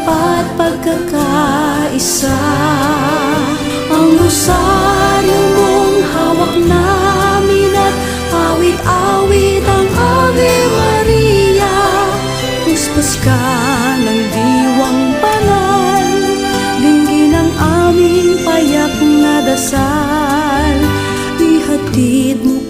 at pagkakaisa. Ang rosaryo mong hawak namin at awit-awit ang Ave Maria. Puspos ka ng diwang banal, dinggin ang aming payak na dasal. Ihatid mo